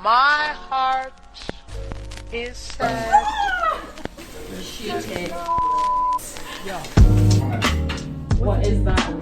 My heart is sad. Cheating. Yeah. What is that?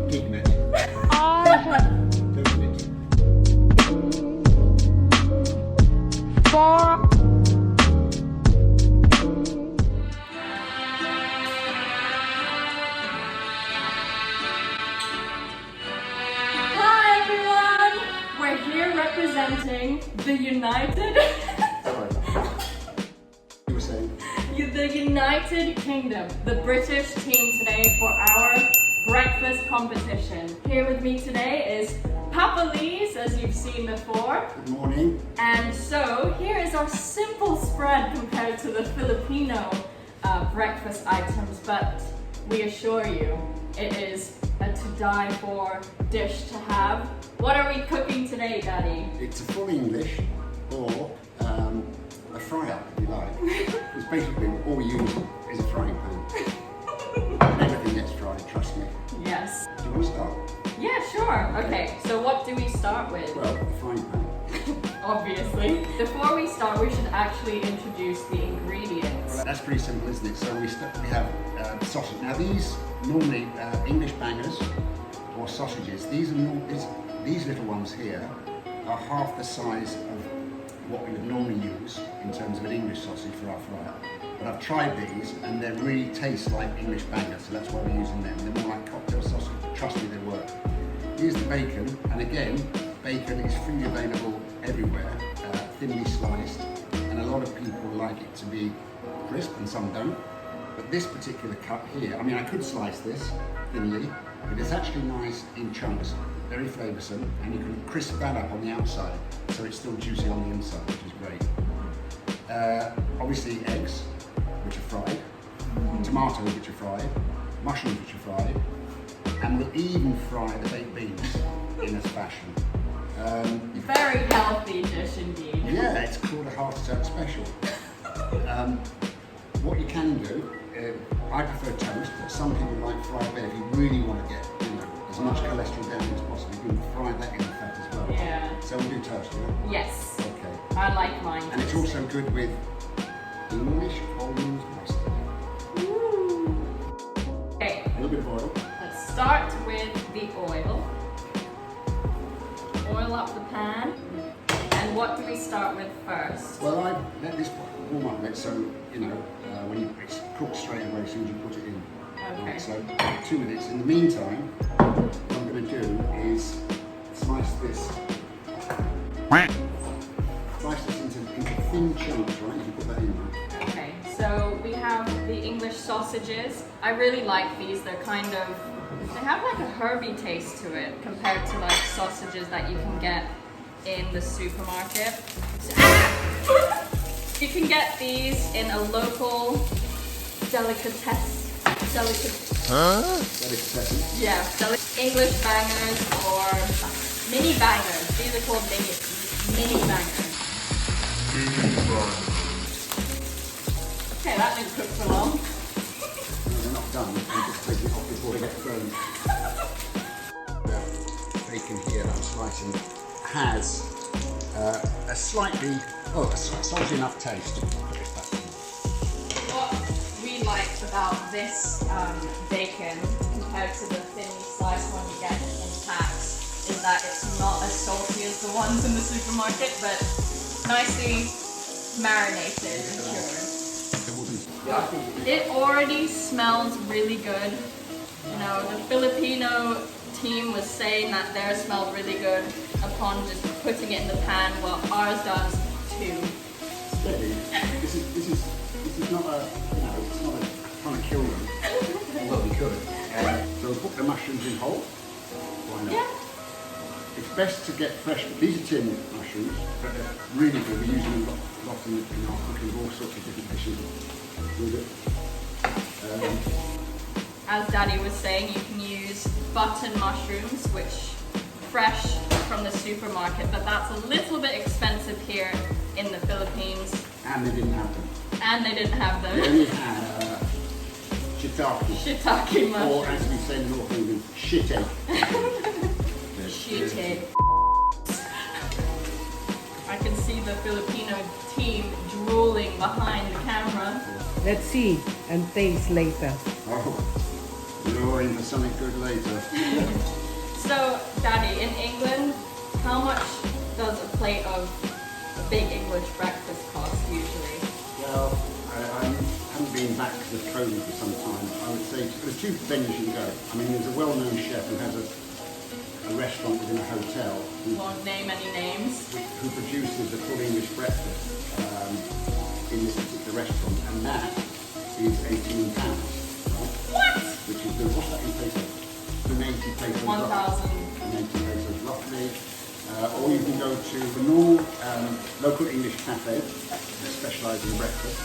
Pigment. I have Pigment. far. Hi everyone! We're here representing the United... Sorry. You were saying? the United Kingdom, the British team today for our breakfast competition. Here with me today is Papa Lees, as you've seen before. Good morning. And so here is our simple spread compared to the Filipino breakfast items, but we assure you it is a to die for dish to have. What are we cooking today, Daddy? It's a full English or a fry-up, if you like. It's basically all we use is a frying pan. Everything gets fried, trust me. Yes. Do you want to start? Yeah, sure. Okay, so what do we start with? Well, the frying pan. Obviously. Before we start, we should actually introduce the ingredients. Well, that's pretty simple, isn't it? So we have sausage. Now these normally English bangers or sausages. These little ones here are half the size of what we would normally use in terms of an English sausage for our fry-up. But I've tried these and they really taste like English bangers, so that's why we're using them. They're more like cocktail sausage. Trust me, they work. Here's the bacon, and again, bacon is freely available everywhere, thinly sliced, and a lot of people like it to be crisp and some don't. But this particular cut here, I mean, I could slice this thinly, but it's actually nice in chunks, very flavoursome, and you can crisp that up on the outside, so it's still juicy on the inside, which is great. Obviously eggs, which are fried, tomatoes, which are fried, mushrooms, which are fried, and we'll even fry the baked beans in this fashion. Very healthy dish indeed. Yeah, it's called a heart attack special. What you can do, I prefer toast, but some people like fried bread. If you really want to get as much cholesterol down as possible, you can fry that in the fat as well. Yeah. So we'll do toast, yeah? Yes. Okay. I like mine. And it's also good with English orange mustard. Ooh. Okay, A little bit of oil. let's start with the oil. Oil up the pan. And what do we start with first? Well, I let this warm up a bit, so when it's cooked straight away as soon as you put it in. Okay. Right, so 2 minutes. In the meantime, what I'm going to do is slice this. Slice this into thin chunks, right? You put that in there. Okay, so we have the English sausages. I really like these. They're kind of, they have like a herby taste to it compared to like sausages that you can get in the supermarket. You can get these in a local delicatessen. Delicatessen. Yeah, English bangers or mini bangers. These are called mini bangers. Okay, that didn't cook for long. No, they're not done. I'm just taking it off before they get thrown. The bacon here that I'm slicing has a salty enough taste. What we liked about this bacon compared to the thinly sliced one you get in packs is that it's not as salty as the ones in the supermarket, but nicely marinated and cured. It already smells really good. You know, the Filipino team was saying that theirs smelled really good upon just putting it in the pan, well ours does too. Steady. This is not a, it's not a trying to kill them. Although we could. So we'll put the mushrooms in whole. Why not? Yeah. It's best to get fresh. These are tin mushrooms, but they're really good. We use them a lot in our cooking, all sorts of different dishes with it. As Daddy was saying, you can use button mushrooms, which fresh from the supermarket, but that's a little bit expensive here in the Philippines. And they didn't have them. And they didn't have them. They only had shiitake. Shiitake mushrooms. Or as we say in North England, shit egg. Shiitake. the Filipino team drooling behind the camera. Let's see and taste later. Oh, you're in for something good later. So, Daddy, in England, how much does a plate of a big English breakfast cost usually? Well, I haven't been back to Tocino for some time. I would say there's two venues you can go. I mean, there's a well-known chef who has a restaurant within a hotel Won't name any names. who produces a full English breakfast in this particular restaurant, and that is £18. What? Which is good. What's that in pesos? 180 pesos. 1,000. 180 pesos roughly. Or you can go to the normal local English cafe that specialise in breakfast.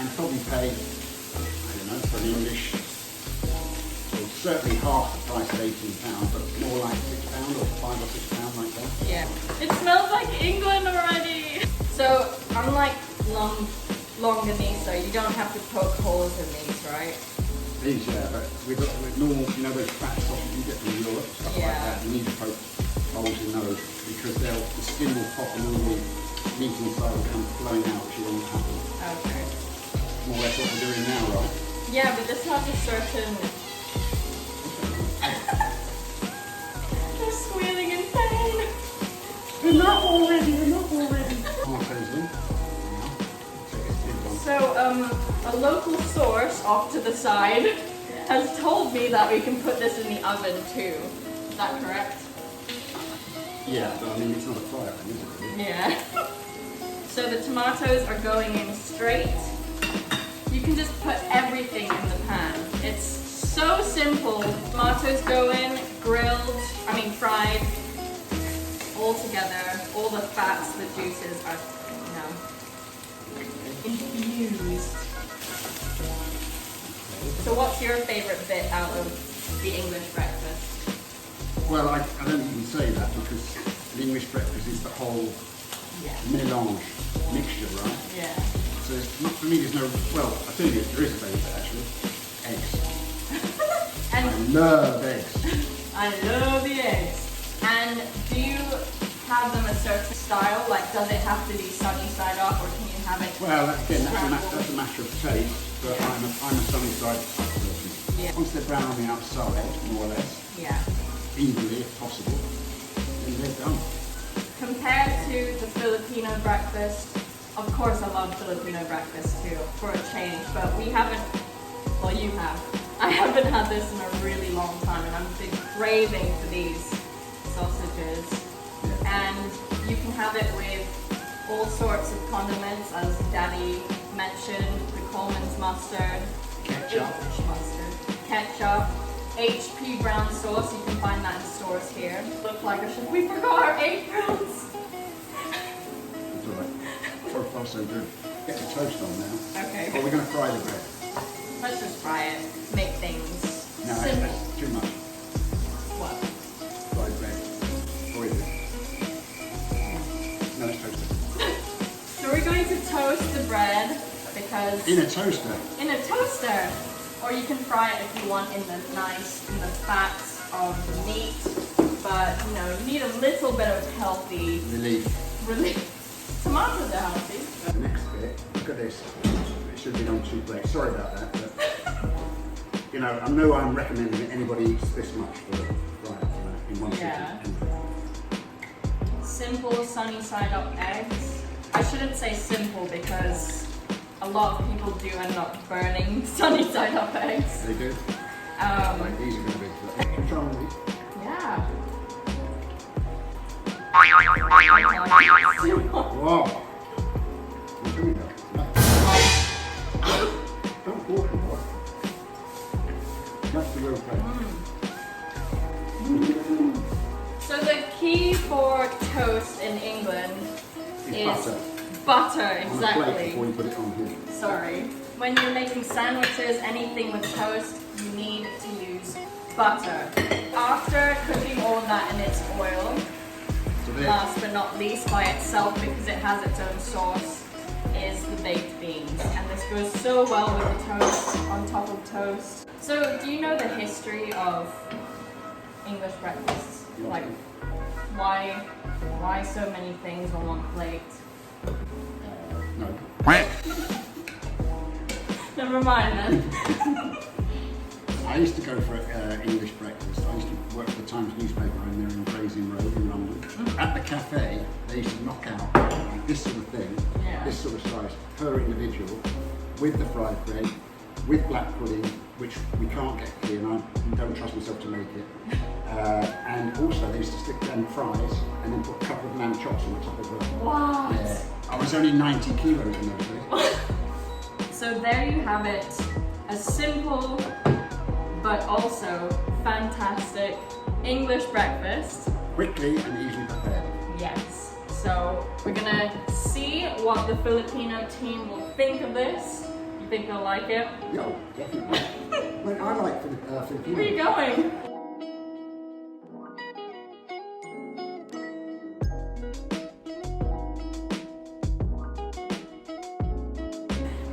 And probably pay, I don't know, for an English, well, certainly half the price of £18, but more like £6 or £5 or £6 like that. Yeah. It smells like England already. So, unlike Longganisa, you don't have to poke holes in these, right? These, yeah, but with normal, you know, those fat sausages you get from Europe, stuff like Yeah. that, you need to poke holes in those because the skin will pop and all the meat inside will come flowing out, which you want to happen. Okay. More or less what we're doing now, right? Yeah, but this has a certain... They're squealing in pain. Enough already, enough already. Tomatoes in. Now, take this big one. So, a local source off to the side has told me that we can put this in the oven too. Is that correct? Yeah, but I mean, it's not a fire pan, is it? Really? Yeah. So the tomatoes are going in straight. You can just put everything in the pan. It's so simple. Tomatoes go in, fried, all together. All the fats, the juices are, infused. So what's your favorite bit out of the English breakfast? Well, I don't even say that because the English breakfast is the whole Yeah. melange, mixture, right? Yeah. So it's not, for me, there's no, well, I tell you, there is a favourite actually, eggs. I And love eggs. I love the eggs. And do you have them a certain style? Like, does it have to be sunny side up, or can you have it? Well, again, scrambled? that's a matter of taste, but I'm a sunny side type person. Yeah. Once they're brown on the outside, more or less, Yeah. evenly if possible, then they're done. Compared to the Filipino breakfast, of course I love Filipino breakfast too, for a change, but we haven't, well you have, I haven't had this in a really long time, and I've been craving for these sausages. And you can have it with all sorts of condiments, as Daddy mentioned, the Coleman's mustard, Ketchup. English mustard, ketchup, HP brown sauce, you can find that in stores here. Look like a chef. We forgot our aprons! It's alright. So far so good. Get the toast on now. Okay, Or we're going to fry the bread. let's just fry it, make things No, simple. that's too much. What? Fried bread. Or is it? No, let's toast it. So we're going to toast the bread because... In a toaster. in a toaster! Or you can fry it if you want in the fats of the meat. But, you need a little bit of healthy Relief. relief. Tomatoes are healthy. The next bit, look at this. It should be on 2 plates. Sorry about that, but I know I'm recommending that anybody eats this much for in one Yeah. sitting. Simple sunny side up eggs. I shouldn't say simple because a lot of people do end up burning sunny side up eggs. They do. Like these are going to be extra try on these. Yeah. Wow. What do we got? Don't walk it, boy. That's the real thing. So the key for toast in England It's is butter. butter, On a plate exactly. before you put it on here. Sorry. When you're making sandwiches, anything with toast, you need to use butter. After cooking all of that in its oil, So there. last but not least by itself, because it has its own sauce, is the baked beans. And this goes so well with the toast, on top of toast. So do you know the history of English breakfasts? Like Why so many things on one plate? No. Never mind then. I used to go for English breakfast. I used to work for the Times newspaper in there in Grayson Road in London. At the cafe, they used to knock out like this sort of thing, this sort of size, per individual, with the fried bread, with black pudding, which we can't get here, and I don't trust myself to make it. And also, they used to stick down fries and then put a couple of lamb chops on the top as well. What? Yeah. I was only 90 kilos in those days. So there you have it. A simple but also fantastic English breakfast. Quickly and easily prepared. Yes. So we're gonna see what the Filipino team will think of this. You think they'll like it? Yeah, definitely. Well, I like Filipino. Where are you going?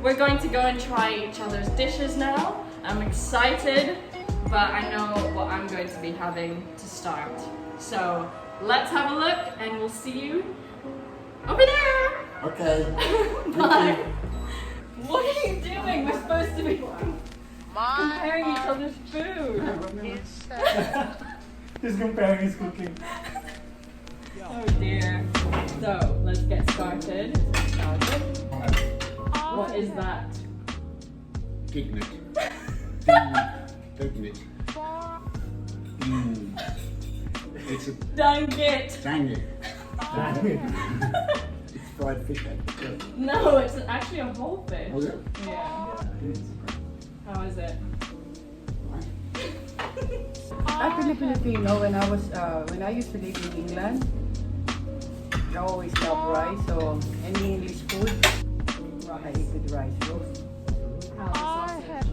We're going to go and try each other's dishes now. I'm excited, but I know what I'm going to be having to start. So let's have a look and we'll see you over there. Okay. Bye. What are you doing? We're supposed to be comparing each other's food. Is He's comparing his cooking. Oh dear. So let's get started. What is that? Dignit. Dignit. It's a Dang it! dang it. It's fried fish head. No, it's actually a whole fish. Was it? Yeah. How is it? Actually, Filipino, when I used to live in England, I always love rice, so any English food, I eat with rice roast. How's the sausage?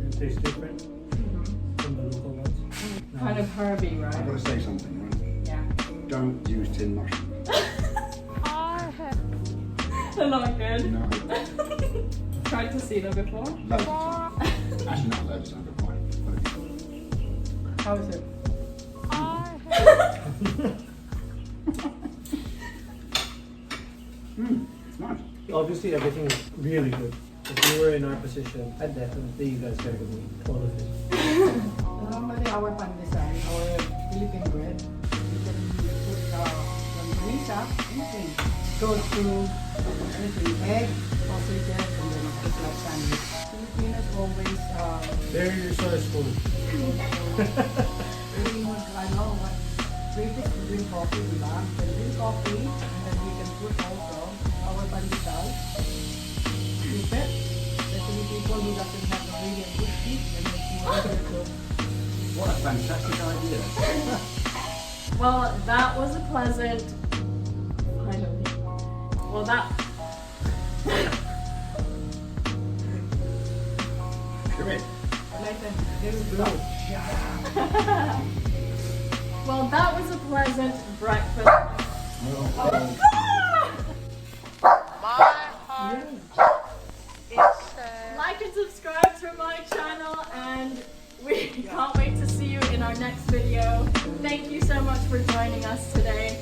It tastes different from the local ones. Kind of herby, I've got right? to say something, right? Yeah. Don't use tin mushrooms. They're not good. No. Tried to see them before. Loads of time. Actually, not loads of time, but quite. How is it? It's nice. Obviously, everything is really good. If you were in our position, I'd definitely you guys better than me. All of it. Normally, our pandesal, our Philippine bread, you can put Longganisa, anything. Goes to anything, egg, sausages, and then it's like sandwich. Filipinos always, Very resourceful. really want, I know what, basic to drink coffee, di ba? We can drink coffee, and then we can put also our pandesal. Keep it. Especially people who doesn't have a really good teeth, and it's more easier to. What a fantastic idea. Well, that was a pleasant. Kind of. Well, that. Do it. Like that, they will blow. Well, that was a pleasant breakfast. my heart is sad. Like and subscribe to my channel, and we can't wait to see you in our next video. Thank you so much for joining us today.